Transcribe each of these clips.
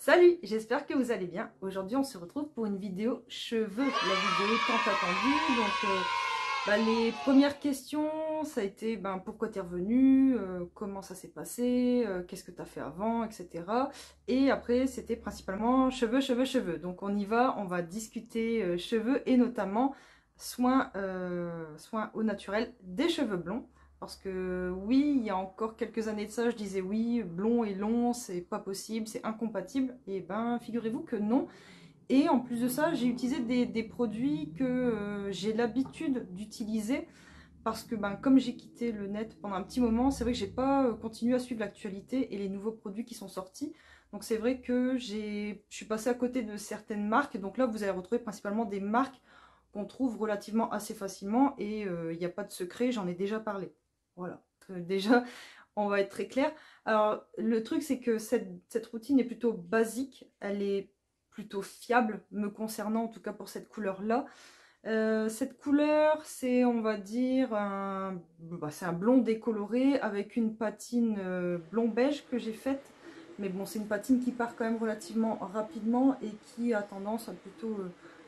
Salut, j'espère que vous allez bien. Aujourd'hui, on se retrouve pour une vidéo cheveux, la vidéo tant attendue. Donc, les premières questions, ça a été pourquoi t'es revenu, comment ça s'est passé, qu'est-ce que t'as fait avant, etc. Et après, c'était principalement cheveux, cheveux, cheveux. Donc, on y va, on va discuter cheveux et notamment soins au naturel des cheveux blonds. Parce que oui, il y a encore quelques années de ça, je disais oui, blond et long, c'est pas possible, c'est incompatible. Et ben, figurez-vous que non. Et en plus de ça, j'ai utilisé des produits que j'ai l'habitude d'utiliser. Parce que comme j'ai quitté le net pendant un petit moment, c'est vrai que j'ai pas continué à suivre l'actualité et les nouveaux produits qui sont sortis. Donc c'est vrai que je suis passée à côté de certaines marques. Donc là, vous allez retrouver principalement des marques qu'on trouve relativement assez facilement. Et il n'y a pas de secret, j'en ai déjà parlé. Voilà. Déjà, on va être très clair. Alors, le truc, c'est que cette routine est plutôt basique. Elle est plutôt fiable, me concernant, en tout cas pour cette couleur-là. Cette couleur, c'est, on va dire, c'est un blond décoloré avec une patine blond-beige que j'ai faite. Mais bon, c'est une patine qui part quand même relativement rapidement et qui a tendance à plutôt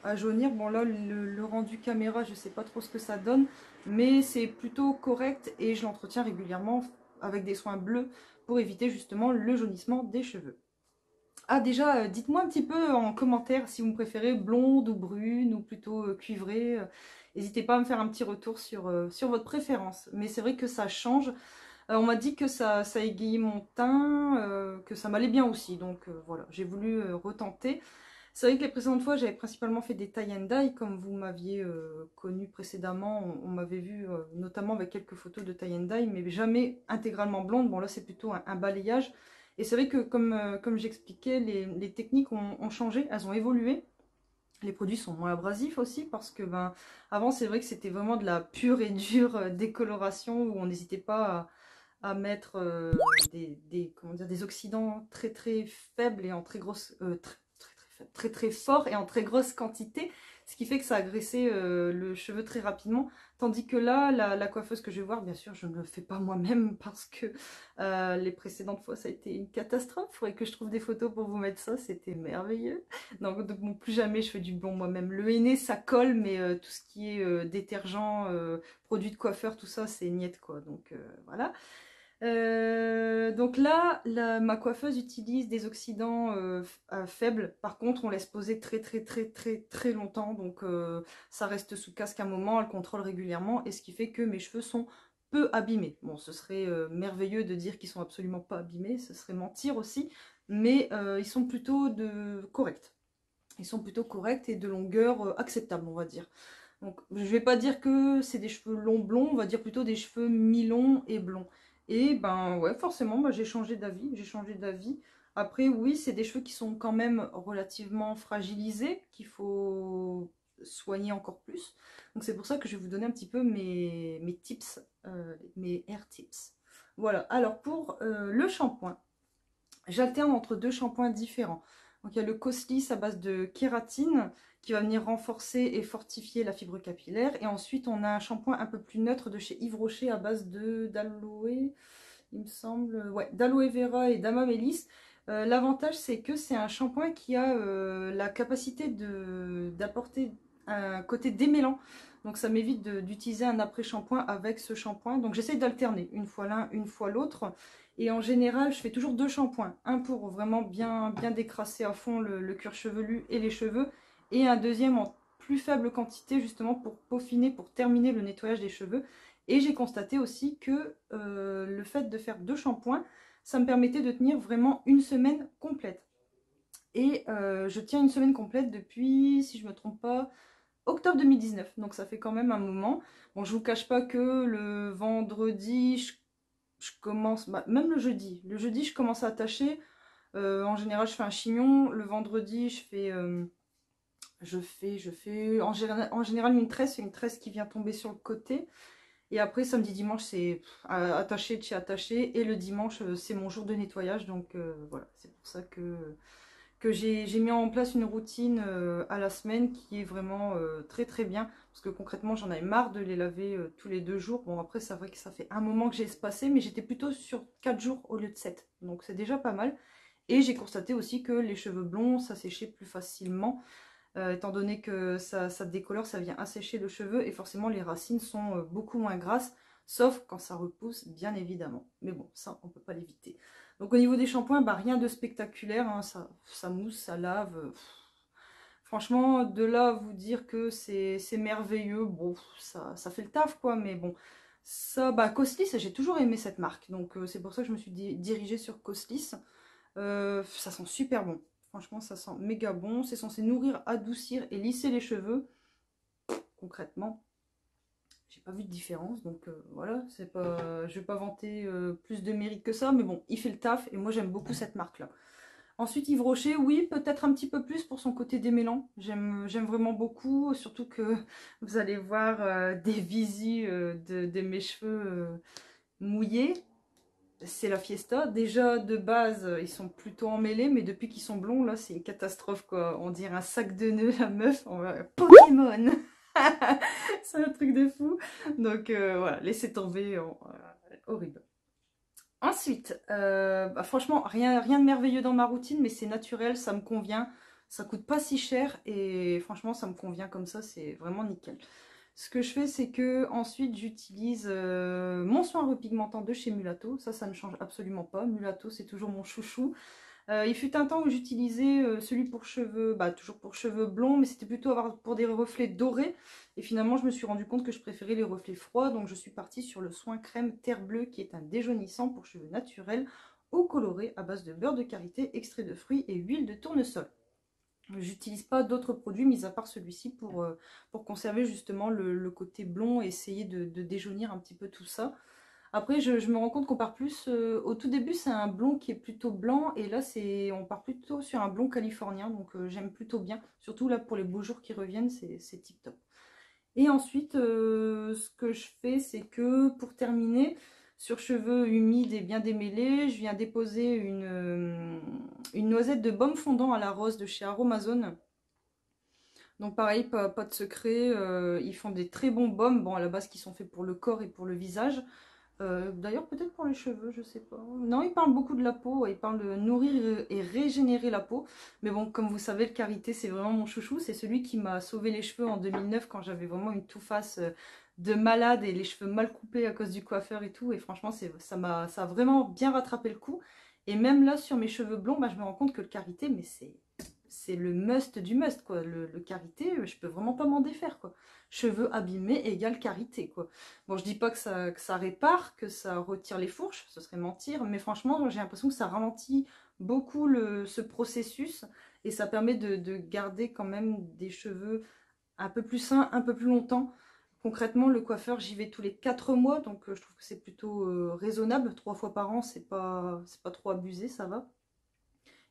à jaunir. Bon, là, le rendu caméra, je sais pas trop ce que ça donne, mais c'est plutôt correct et je l'entretiens régulièrement avec des soins bleus pour éviter justement le jaunissement des cheveux. Ah déjà, dites-moi un petit peu en commentaire si vous me préférez blonde ou brune ou plutôt cuivrée. N'hésitez pas à me faire un petit retour sur votre préférence. Mais c'est vrai que ça change. On m'a dit que ça égayait mon teint, que ça m'allait bien aussi. Donc voilà, j'ai voulu retenter. C'est vrai que les précédentes fois, j'avais principalement fait des tie and dye, comme vous m'aviez connu précédemment. On m'avait vu notamment avec quelques photos de tie and dye, mais jamais intégralement blonde. Bon là, c'est plutôt un balayage. Et c'est vrai que comme j'expliquais, les techniques ont changé, elles ont évolué. Les produits sont moins abrasifs aussi parce que avant c'est vrai que c'était vraiment de la pure et dure décoloration où on n'hésitait pas à mettre comment dire, des oxydants très très faibles et en très grosse très très fort et en très grosse quantité, ce qui fait que ça agressait le cheveu très rapidement. Tandis que là, la coiffeuse que je vais voir, bien sûr, je ne le fais pas moi-même parce que les précédentes fois, ça a été une catastrophe. Il faudrait que je trouve des photos pour vous mettre ça, c'était merveilleux. Donc bon, plus jamais je fais du blond moi-même. Le henné, ça colle, mais tout ce qui est détergent, produits de coiffeur, tout ça, c'est niette quoi. Donc voilà. Donc là, ma coiffeuse utilise des oxydants faibles. Par contre, on laisse poser très très très très très longtemps. Donc ça reste sous casque un moment, elle contrôle régulièrement. Et ce qui fait que mes cheveux sont peu abîmés. Bon, ce serait merveilleux de dire qu'ils sont absolument pas abîmés. Ce serait mentir aussi. Mais ils sont plutôt corrects. Ils sont plutôt corrects et de longueur acceptable, on va dire. Donc je vais pas dire que c'est des cheveux longs blonds, on va dire plutôt des cheveux mi-longs et blonds. Et ben ouais, forcément, j'ai changé d'avis, j'ai changé d'avis. Après, oui, c'est des cheveux qui sont quand même relativement fragilisés, qu'il faut soigner encore plus. Donc c'est pour ça que je vais vous donner un petit peu mes tips, mes hair tips. Voilà, alors pour le shampoing, j'alterne entre deux shampoings différents. Donc il y a le Coslis à base de kératine qui va venir renforcer et fortifier la fibre capillaire. Et ensuite on a un shampoing un peu plus neutre de chez Yves Rocher à base d'aloe, il me semble, ouais, d'aloe vera et d'amamélis. L'avantage c'est que c'est un shampoing qui a la capacité d'apporter un côté démêlant. Donc ça m'évite d'utiliser un après-shampoing avec ce shampoing. Donc j'essaye d'alterner une fois l'un, une fois l'autre. Et en général, je fais toujours deux shampoings. Un pour vraiment bien décrasser à fond le cuir chevelu et les cheveux. Et un deuxième en plus faible quantité, justement pour peaufiner, pour terminer le nettoyage des cheveux. Et j'ai constaté aussi que le fait de faire deux shampoings, ça me permettait de tenir vraiment une semaine complète. Et je tiens une semaine complète depuis, si je ne me trompe pas, octobre 2019. Donc ça fait quand même un moment. Bon, je vous cache pas que le vendredi, je commence, même le jeudi. Le jeudi, je commence à attacher. En général, je fais un chignon. Le vendredi, je fais en général une tresse qui vient tomber sur le côté. Et après, samedi, dimanche, c'est attaché de chez attaché. Et le dimanche, c'est mon jour de nettoyage. Donc voilà, c'est pour ça que j'ai mis en place une routine à la semaine qui est vraiment très très bien. Parce que concrètement, j'en avais marre de les laver tous les 2 jours. Bon, après, c'est vrai que ça fait un moment que j'ai espacé, mais j'étais plutôt sur 4 jours au lieu de 7. Donc c'est déjà pas mal. Et j'ai constaté aussi que les cheveux blonds, ça séchait plus facilement, étant donné que ça décolore, ça vient assécher le cheveu, et forcément les racines sont beaucoup moins grasses, sauf quand ça repousse, bien évidemment. Mais bon, ça, on ne peut pas l'éviter. Donc au niveau des shampoings, bah, rien de spectaculaire, hein, ça mousse, ça lave. Franchement, de là à vous dire que c'est merveilleux, bon, ça fait le taf, quoi, mais bon. Ça, bah, Coslis, j'ai toujours aimé cette marque, donc c'est pour ça que je me suis dirigée sur Coslis. Ça sent super bon. Franchement, ça sent méga bon. C'est censé nourrir, adoucir et lisser les cheveux. Concrètement, j'ai pas vu de différence. Donc voilà, c'est pas, je vais pas vanter plus de mérite que ça. Mais bon, il fait le taf et moi j'aime beaucoup cette marque-là. Ensuite, Yves Rocher, oui, peut-être un petit peu plus pour son côté démêlant. J'aime vraiment beaucoup. Surtout que vous allez voir des visus de mes cheveux mouillés. C'est la fiesta. Déjà, de base, ils sont plutôt emmêlés, mais depuis qu'ils sont blonds, là, c'est une catastrophe, quoi. On dirait un sac de nœuds, la meuf. Pokémon. C'est un truc de fou. Donc, voilà, laissez tomber. Horrible. Ensuite, bah, franchement, rien de merveilleux dans ma routine, mais c'est naturel, ça me convient. Ça coûte pas si cher et franchement, ça me convient comme ça, c'est vraiment nickel. Ce que je fais, c'est que ensuite j'utilise mon soin repigmentant de chez Mulato. Ça ne change absolument pas. Mulato, c'est toujours mon chouchou. Il fut un temps où j'utilisais celui pour cheveux, bah toujours pour cheveux blonds, mais c'était plutôt pour des reflets dorés. Et finalement, je me suis rendu compte que je préférais les reflets froids, donc je suis partie sur le soin crème Terre Bleue, qui est un déjaunissant pour cheveux naturels, eau colorée à base de beurre de karité, extrait de fruits et huile de tournesol. J'utilise pas d'autres produits mis à part celui-ci pour conserver justement le côté blond et essayer de déjaunir un petit peu tout ça. Après, je me rends compte qu'on part plus... au tout début, c'est un blond qui est plutôt blanc. Et là, on part plutôt sur un blond californien. Donc, j'aime plutôt bien. Surtout là, pour les beaux jours qui reviennent, c'est tip top. Et ensuite, ce que je fais, c'est que pour terminer, sur cheveux humides et bien démêlés, je viens déposer une noisette de baume fondant à la rose de chez Aromazone. Donc pareil, pas de secret. Ils font des très bons baumes. Bon, à la base, qui sont faits pour le corps et pour le visage. D'ailleurs, peut-être pour les cheveux, je sais pas. Non, il parle beaucoup de la peau, il parle de nourrir et régénérer la peau. Mais bon, comme vous savez, le karité, c'est vraiment mon chouchou. C'est celui qui m'a sauvé les cheveux en 2009 quand j'avais vraiment une toufface de malade et les cheveux mal coupés à cause du coiffeur et tout. Et franchement, ça a vraiment bien rattrapé le coup. Et même là, sur mes cheveux blonds, bah, je me rends compte que le karité, mais c'est le must du must, quoi. Le karité, je peux vraiment pas m'en défaire, quoi. Cheveux abîmés égale karité, quoi. Bon, je dis pas que ça répare, que ça retire les fourches, ce serait mentir, mais franchement, j'ai l'impression que ça ralentit beaucoup ce processus et ça permet de garder quand même des cheveux un peu plus sains, un peu plus longtemps. Concrètement, le coiffeur, j'y vais tous les 4 mois, donc je trouve que c'est plutôt raisonnable. 3 fois par an, c'est pas trop abusé, ça va.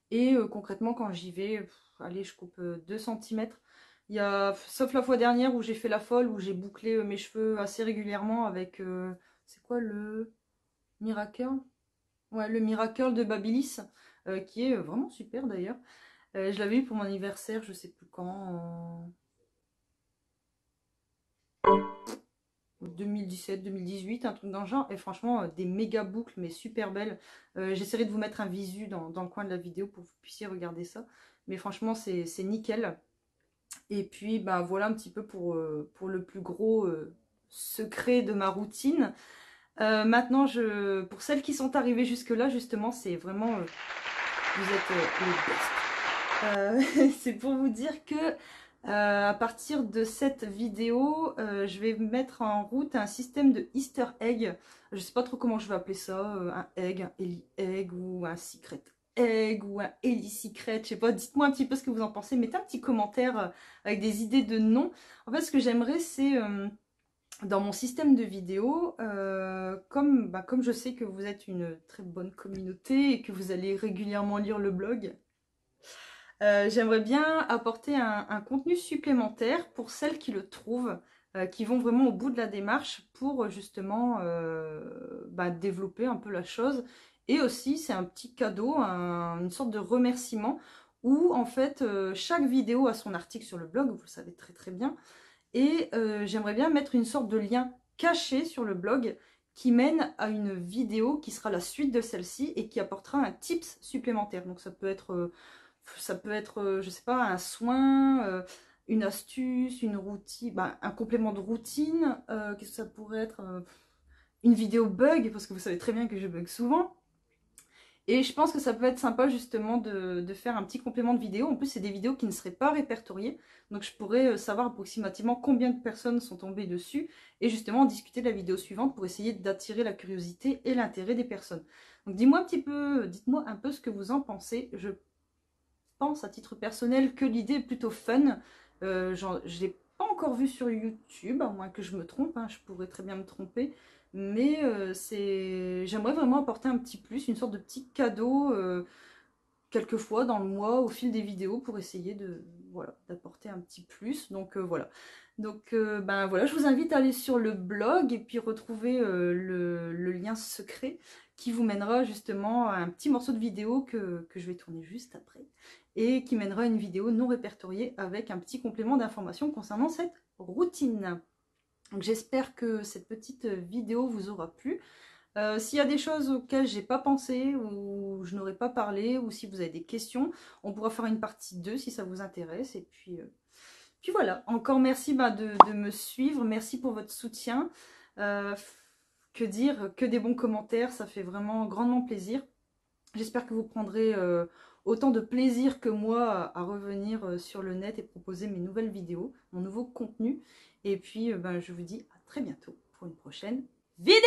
Et concrètement, quand j'y vais, allez, je coupe 2 cm. Sauf la fois dernière où j'ai fait la folle, où j'ai bouclé mes cheveux assez régulièrement avec, c'est quoi le Miracle? Ouais, le Miracle de Babyliss, qui est vraiment super d'ailleurs. Je l'avais eu pour mon anniversaire, je sais plus quand, en 2017-2018, un truc dans le genre. Et franchement, des méga boucles, mais super belles. J'essaierai de vous mettre un visu dans le coin de la vidéo pour que vous puissiez regarder ça. Mais franchement, c'est nickel. Et puis, bah, voilà un petit peu pour le plus gros secret de ma routine. Maintenant, pour celles qui sont arrivées jusque-là, justement, c'est vraiment... vous êtes les best. C'est pour vous dire que à partir de cette vidéo, je vais mettre en route un système de Easter egg. Je sais pas trop comment je vais appeler ça. Un egg, un Ellie egg ou un secret egg ou un Ellie secret. Je sais pas, dites-moi un petit peu ce que vous en pensez. Mettez un petit commentaire avec des idées de noms. En fait, ce que j'aimerais, c'est... dans mon système de vidéos, comme je sais que vous êtes une très bonne communauté et que vous allez régulièrement lire le blog, j'aimerais bien apporter un contenu supplémentaire pour celles qui le trouvent, qui vont vraiment au bout de la démarche pour justement développer un peu la chose. Et aussi, c'est un petit cadeau, une sorte de remerciement où en fait, chaque vidéo a son article sur le blog, vous le savez très très bien. Et j'aimerais bien mettre une sorte de lien caché sur le blog qui mène à une vidéo qui sera la suite de celle-ci et qui apportera un tips supplémentaire. Donc ça peut être, je sais pas, un soin, une astuce, une routine, ben, un complément de routine. Qu'est-ce que ça pourrait être, une vidéo bug, parce que vous savez très bien que je bug souvent. Et je pense que ça peut être sympa justement de faire un petit complément de vidéo. En plus, c'est des vidéos qui ne seraient pas répertoriées. Donc je pourrais savoir approximativement combien de personnes sont tombées dessus. Et justement en discuter de la vidéo suivante pour essayer d'attirer la curiosité et l'intérêt des personnes. Donc dites-moi un peu ce que vous en pensez. Je pense à titre personnel que l'idée est plutôt fun. Je ne l'ai pas encore vu sur YouTube, à moins que je me trompe, hein, je pourrais très bien me tromper. Mais j'aimerais vraiment apporter un petit plus, une sorte de petit cadeau quelquefois dans le mois au fil des vidéos pour essayer voilà, d'apporter un petit plus. Donc voilà. Donc ben voilà, je vous invite à aller sur le blog et puis retrouver le lien secret qui vous mènera justement à un petit morceau de vidéo que je vais tourner juste après et qui mènera à une vidéo non répertoriée avec un petit complément d'information concernant cette routine. Donc j'espère que cette petite vidéo vous aura plu. S'il y a des choses auxquelles j'ai pas pensé ou je n'aurais pas parlé ou si vous avez des questions, on pourra faire une partie 2 si ça vous intéresse. Et puis voilà, encore merci de me suivre, merci pour votre soutien. Que dire, que des bons commentaires, ça fait vraiment grandement plaisir. J'espère que vous prendrez autant de plaisir que moi à revenir sur le net et proposer mes nouvelles vidéos, mon nouveau contenu. Et puis ben, je vous dis à très bientôt pour une prochaine vidéo.